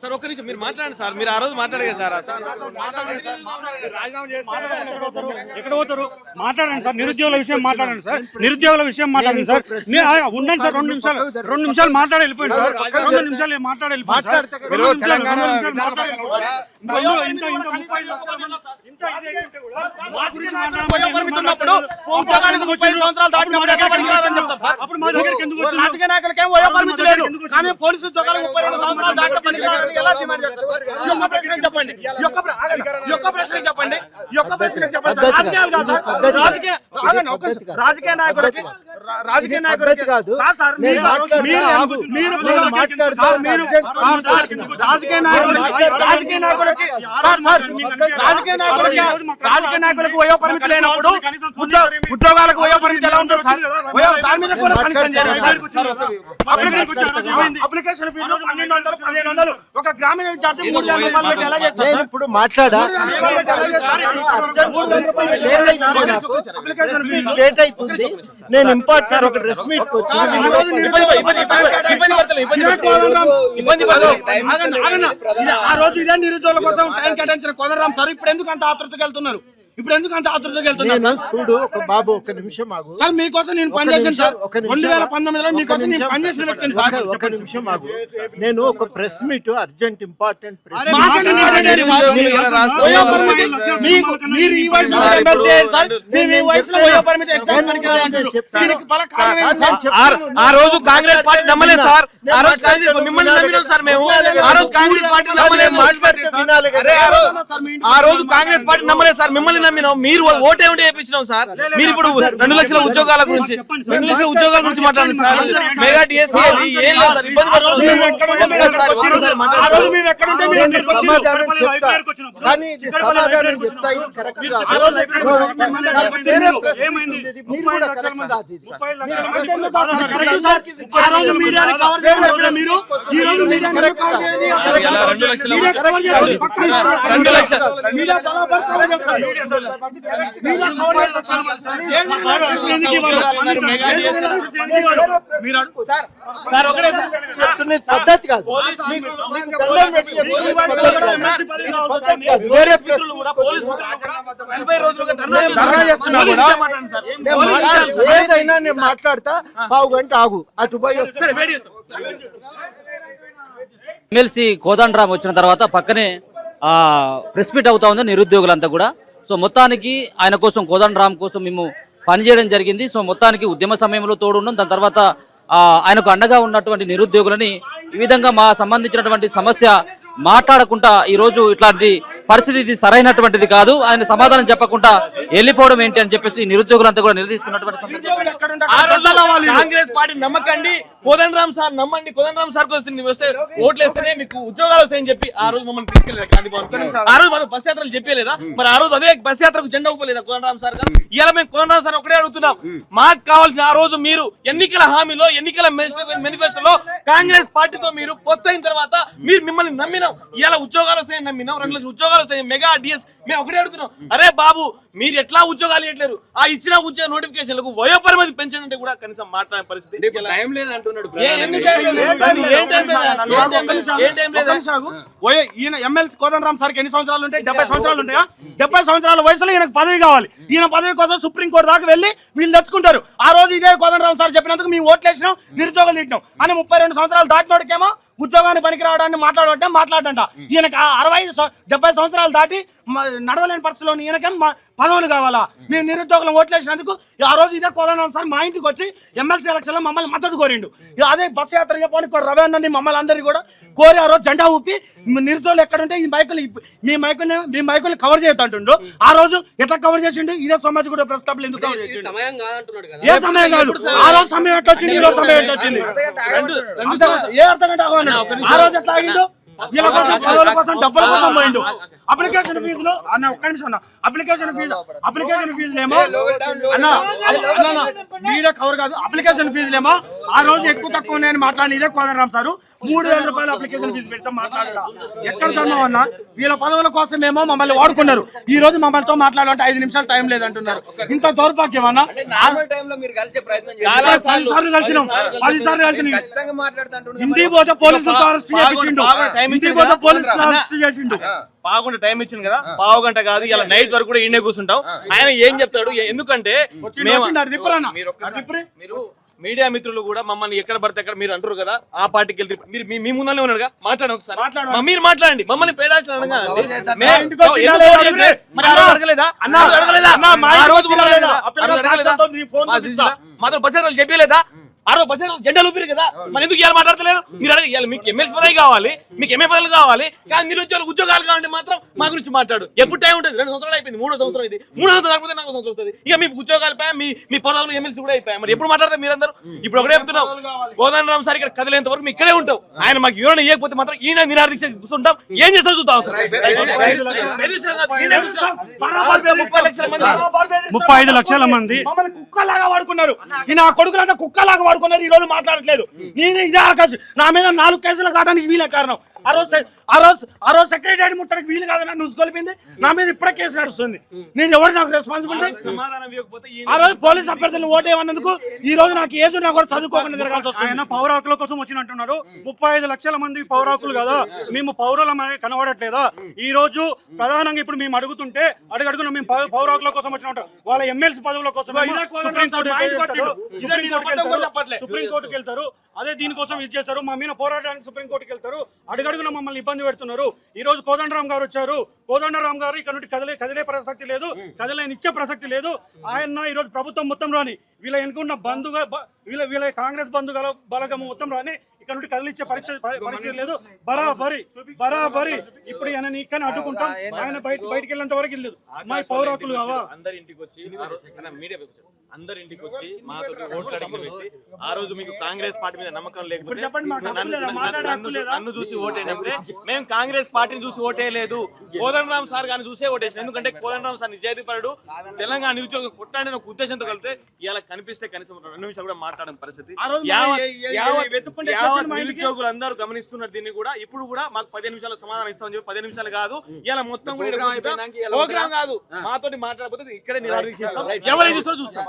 Sir ఒక్క నిమిషం మీరు మాట్లాడండి సార్. మీరు ఆ రోజు మాట్లాడగా సార్ ఎక్కడ పోతారు మాట్లాడండి సార్. నిరుద్యోగుల విషయం మాట్లాడండి సార్. నిరుద్యోగుల విషయం మాట్లాడండి సార్. ఉండండి సార్. 2 నిమిషాలు మాట్లాడి వెళ్ళిపోయింది సార్. 2 నిమిషాలు మాట్లాడి వెళ్ళిపోయింది సార్. రాజకీయ నాయకులకేం వయో పరిమితి లేదు, కానీ పోలీసు ఉద్యోగాలు 32 సంవత్సరాలు దాకా పనిచేయాలని ఎలా డిమాండ్ చేస్తారు? ఈ ఒక్క ప్రశ్న చెప్పండి. ఈ ఒక్క ప్రశ్న చెప్పండి. ఈ ఒక్క ప్రశ్న చెప్పండి. రాజకీయాలు కాదు సార్. రాజకీయ నాయకులకి కాదు సార్. రాజకీయ నాయకులకు వయో పరిమితి లేనప్పుడు ఉద్యోగాలకు వయో పరిమితి ఎలా ఉంటుంది సార్? దాని మీద కూడా అప్లికేషన్ ఫీజు 1200, 1500. ఒక గ్రామీణ విద్యార్థి 3,000 రూపాయలు పెట్టి ఎలా చేస్తారు? ఇప్పుడు మాట్లాడా లేట్ అవుతుంది. నేను ఇంపార్ట్ సార్ ఒక డ్రెస్ మీట్ ఆ రోజు ఇదే నిరుద్యోగుల కోసం టైం కేటాయించిన కోదండరాం సార్ ఇప్పుడు ఎందుకు అంత ఆతృతకి వెళ్తున్నారు? చూడు ఒక బాబు ఒక నిమిషం ఆగు సార్. మీకోసం నేను పనిచేసాను సార్. 2019లో మీకోసం నేను పనిచేసిన వ్యక్తిని సార్. ఒక నిమిషం ఆగు. నేను ఒక ప్రెస్ మీట్ అర్జెంట్ ఇంపార్టెంట్ ఆ రోజు కాంగ్రెస్ పార్టీ నమ్మలేదు సార్. ఆ రోజు మిమ్మల్ని నమ్మినాం సార్ మేము. ఆ రోజు కాంగ్రెస్ పార్టీ నమ్మలేదు. ఆ రోజు కాంగ్రెస్ పార్టీ నమ్మలేదు సార్, మిమ్మల్ని నమ్మినాం. మీరు ఓటేమిటి వేయించినాం సార్. మీరు ఇప్పుడు 2 లక్షల ఉద్యోగాల గురించి 2 లక్షల ఉద్యోగాల గురించి మాట్లాడండి సార్. మెగా డిఎస్సీ ఏం లేదు సార్. ఇబ్బంది పడుతుంది. పద్ధతి కాదు. ఏదైనా నేను మాట్లాడతా, పావు గంట ఆగు. అటు పోయి ఎమ్మెల్సీ కోదండరాం వచ్చిన తర్వాత పక్కనే ప్రెస్ మీట్ అవుతా ఉంది నిరుద్యోగులంతా కూడా. సో మొత్తానికి ఆయన కోసం కోదండరాం కోసం మేము పనిచేయడం జరిగింది. సో మొత్తానికి ఉద్యమ సమయంలో తోడున్నాం. దాని తర్వాత ఆయనకు అండగా ఉన్నటువంటి నిరుద్యోగులని ఈ విధంగా మా సంబంధించినటువంటి సమస్య మాట్లాడకుండా ఈరోజు ఇట్లాంటి పరిస్థితి ఇది సరైనటువంటిది కాదు, ఆయన సమాధానం చెప్పకుండా వెళ్ళిపోవడం ఏంటి అని చెప్పేసి నిరుద్యోగులంతా కూడా నిలదీస్తున్నటువంటి కాంగ్రెస్ పార్టీ నమ్మకండి, కోదండరాం సార్ నమ్మండి. కోదండరాం సార్ వస్తే ఓట్లు వేస్తేనే మీకు ఉద్యోగాలు వస్తాయని చెప్పి ఆ రోజు మమ్మల్ని తీసుకెళ్ళలేదు. ఆ రోజు మనం బస్ యాత్రలు చెప్పలేదా? మరి ఆ రోజు అదే బస్ యాత్రకు జెండా ఊపలేదా కోదండరాం సార్ గారు? ఇలా మేము కోదండరాం సార్ ఒకటే అడుగుతున్నాం. మాకు కావాల్సిన ఆ రోజు మీరు ఎన్నికల హామీలో, ఎన్నికల మేనిఫెస్టోలో కాంగ్రెస్ పార్టీతో మీరు పొత్తైన తర్వాత మీరు మిమ్మల్ని నమ్మినాం. ఇలా ఉద్యోగాలు వస్తాయని నమ్మినాం. 2 లక్షల ఉద్యోగాలు వస్తాయి. మెగా డిఎస్ మేము ఒకటే అడుగుతున్నాం. అరే బాబు, మీరు ఎట్లా ఉద్యోగాలు ఇవ్వట్లేరు? ఆ ఇచ్చిన ఉద్యోగ నోటిఫికేషన్లకు వయోపరిమితి పెంచంటే కూడా కనీసం మాట్లాడే పరిస్థితి టైం లేదు అంటున్నాడు. ఈయన ఎమ్మెల్సీ కోదండరాం సార్కి ఎన్ని సంవత్సరాలు ఉంటాయి? 70 సంవత్సరాలు ఉంటాయా? 70 సంవత్సరాల వయసులో ఈయనకు పదవి కావాలి. ఈయన పదవి కోసం సుప్రీంకోర్టు దాకా వెళ్ళి వీళ్ళు తెచ్చుకుంటారు. ఆ రోజు ఇదే కోదండరాం సార్ చెప్పినందుకు మేము ఓట్లు వేసినాం, నిరుద్యోగాలు తిట్టినాం అని 32 సంవత్సరాలు దాటినోడికేమో ఉద్యోగాన్ని పనికి రావడాన్ని మాట్లాడంట. ఈయనకి 65-70 సంవత్సరాలు దాటి నడవలేని పరిస్థితిలో ఈయనకేం పదవులు కావాలా? మేము నిరుద్యోగులను ఓట్లేసినందుకు ఆ రోజు ఇదే కోదండరాం సార్ మా ఇంటికి వచ్చి ఎమ్మెల్సీ ఎలక్షన్లో మమ్మల్ని మద్దతు కోరిండు. అదే బస్ యాత్ర చెప్పని రవి అన్నని మమ్మల్ని అందరినీ కూడా కోరి ఆ రోజు జెండా ఊపి నిరుద్యోగులు ఎక్కడుంటే ఈ మైకులు మీ మైకుల్ని కవర్ చేయొద్దంటుండు. ఆ రోజు ఎట్లా కవర్ చేసిండు? ఇదే సమాజ్ కూడా ప్రెస్ క్లబ్లు ఎందుకు కవర్ చేసిండు? ఏ సమయం కాదు. ఆ రోజు సమయం ఎట్లా వచ్చింది? ఈ రోజు సమయం ఎట్లా వచ్చింది? ఏ అర్థగంట ఆ రోజు ఎట్లా ఆగిండు? వీళ్ళ కోసం, పదవుల కోసం, డబ్బుల కోసం పోయిండు. అప్లికేషన్ ఫీజులు అన్న ఒక్క నిమిషం అన్న. అప్లికేషన్ ఫీజులేమో అన్న మీడియా కవర్ కాదు. అప్లికేషన్ ఫీజులేమో ఆ రోజు ఎక్కువ తక్కువ నేను మాట్లాడి ఇదే కోదండరామ్ సారు 3,000 రూపాయలు అప్లికేషన్ ఫీజు పెడతాం మాట్లాడాల ఎక్కడ ధర్మం అన్నా వీళ్ళ పదవుల కోసం ఏమో మమ్మల్ని వాడుకున్నారు. ఈ రోజు మమ్మల్తో మాట్లాడాలంటే 5 నిమిషాలు టైం లేదంటున్నారు. ఇంత దౌర్భాగ్యం అన్నా. నార్మల్ టైం లో మీరు కలిసే ప్రయత్నం చాలా సార్లు కలిసినాం, 10 సార్లు కలిసినాం. ఖచ్చితంగా మాట్లాడుతుంటారు. ఇంటికి పోతే పోలీసులతో అరెస్ట్ చేసిండు, ఇంటికి పోతే పోలీసులు అరెస్ట్ చేసిండు. పావుగంట టైం ఇచ్చింది కదా, పావు గంట కాదు ఇలా నైట్ వరకు కూడా ఈయనే కూర్చుంటాం. ఆయన ఏం చెప్తాడు, ఎందుకంటే మీరు మీడియా మిత్రులు కూడా మమ్మల్ని ఎక్కడ పడితే అక్కడ మీరు అంటారు కదా, ఆ పార్టీకి వెళ్తే మీరు మీ ముందరనే ఉన్నారుగా, మాట్లాడండి ఒకసారి. మీరు మాట్లాడండి, మమ్మల్ని పేడాల్సిన మాత్రం బస్సు చెప్పలేదా, ఆ రోజు బస్సు జెండాలు ఊపిరు కదా, మరి ఎందుకు ఇవాళ మాట్లాడతలేరు? మీరు అడిగి మీకు ఎమ్మెల్సీ పదవి కావాలి, మీకు ఎంఏ పదవులు కావాలి, కానీ మీరు వచ్చే ఉద్యోగాలు కావాలంటే మాత్రం మా గురించి మాట్లాడు. ఎప్పుడు టైం ఉంటుంది? 2 సంవత్సరాలు అయిపోయింది, 3వ సంవత్సరం ఇది, 3వ సంవత్సరం కాకపోతే 4వ సంవత్సరం వస్తుంది. ఇక మీ ఉద్యోగాలపై మీ పదవులు ఎమ్మెల్సీ కూడా అయిపోయాయి. మరి ఎప్పుడు మాట్లాడతారు మీరందరూ? ఇప్పుడు ఒకటే చెప్తున్నాం, కోదండరామ్ సార్ ఇక్కడ కదిలేంత వరకు ఇక్కడే ఉంటాం. ఆయన మాకు వివరణ ఇవ్వకపోతే మాత్రం ఈయన నిరాదీక్ష కూర్చుంటాం. ఏం చేస్తారు చూద్దాం. 35 లక్షల మంది మమ్మల్ని కుక్కలాగా వాడుకున్నారు. ఈ నా కొడుకులంతా కుక్కలాగా వాడుకున్నారు. ఈ రోజు మాట్లాడట్లేదు. నేను ఇదే ఆకాశం నా మీద 4 కేసులు కావడానికి వీలే కారణం. ఆ రోజు సెక్రటరీ ముట్టడానికి వీలు కాదని నువ్వు కొలిపింది. నా మీద ఇప్పుడే కేసు నడుస్తుంది. నేను ఎవరు నాకు రెస్పాన్సిబిలిటీ? సమాధానం ఇవ్వకపోతే ఆ రోజు పోలీస్ అభ్యర్థులు ఓటేయమన్నందుకు ఈ రోజు నాకు ఏజ్ నా కూడా చదువుకోకుండా తిరగాల్సి వస్తుంది. ఆయన పౌరాకుల కోసం వచ్చినట్టున్నాడు. 35 లక్షల మంది పౌరాకులు కదా, మేము పౌరులమని కనబడట్లేదా? ఈ రోజు ప్రధానంగా ఇప్పుడు మేము అడుగుతుంటే అడుగడుగున మేము పౌరాకుల కోసం వచ్చినట్టు వాళ్ళ ఎమ్మెల్సీ పదవుల కోసం సుప్రీంకోర్టుకి వెళ్తారు. అదే దీనికోసం ఇది చేస్తారు. మా మీద పోరాటానికి సుప్రీంకోర్టుకి వెళ్తారు. అడుగడుగున మమ్మల్ని ఇబ్బంది పెడుతున్నారు. ఈ రోజు కోదండరామ్ గారు వచ్చారు. కోదండరామ్ గారు ఇక్కడ నుండి కదిలే ప్రసక్తి లేదు, కదలేనిచ్చే ప్రసక్తి లేదు. ఆయన ఈ రోజు ప్రభుత్వం మొత్తం రాని, వీళ్ళ ఎన్నుకున్న బంధుగా వీళ్ళ కాంగ్రెస్ బంధుగల బలగం మొత్తం రాని ఇక్కడ నుండి కదిలిచ్చే పరిస్థితి లేదు. బరాబరి ఇప్పుడు ఆయన ఇక్కడ అడ్డుకుంటాం. ఆయన బయటికి వెళ్ళేంత వరకు లేదు. మా పౌరాకులు కావా? అందరి ఇంటికి వచ్చి మాతో ఓట్లు అడిగి పెట్టి ఆ రోజు మీకు కాంగ్రెస్ పార్టీ మీద నమ్మకం లేకపోతే నన్ను చూసి ఓటేనంటే మేము కాంగ్రెస్ పార్టీని చూసి ఓటేయలేదు, కోదండరామ్ సార్ గారిని చూసే ఓటేసాం. ఎందుకంటే కోదండరామ్ సార్ నిజాయితీపరుడు, తెలంగాణ నిరుద్యోగం కొట్టాడని ఒక ఉద్దేశంతో కలిపితే ఇలా కనిపిస్తే కనీసం 2 నిమిషాలు కూడా మాట్లాడని పరిస్థితి నిరుద్యోగులు అందరూ గమనిస్తున్నారు. దీన్ని కూడా ఇప్పుడు కూడా మాకు 15 నిమిషాలు సమాధానం ఇస్తామని చెప్పి 15 నిమిషాలు కాదు, ఇలా మొత్తం ప్రోగ్రామ్ కాదు, మాతోటి మాట్లాడకపోతే ఇక్కడే నిరాదీక్షిస్తాం. ఎవరైనా చూస్తారో చూస్తాం.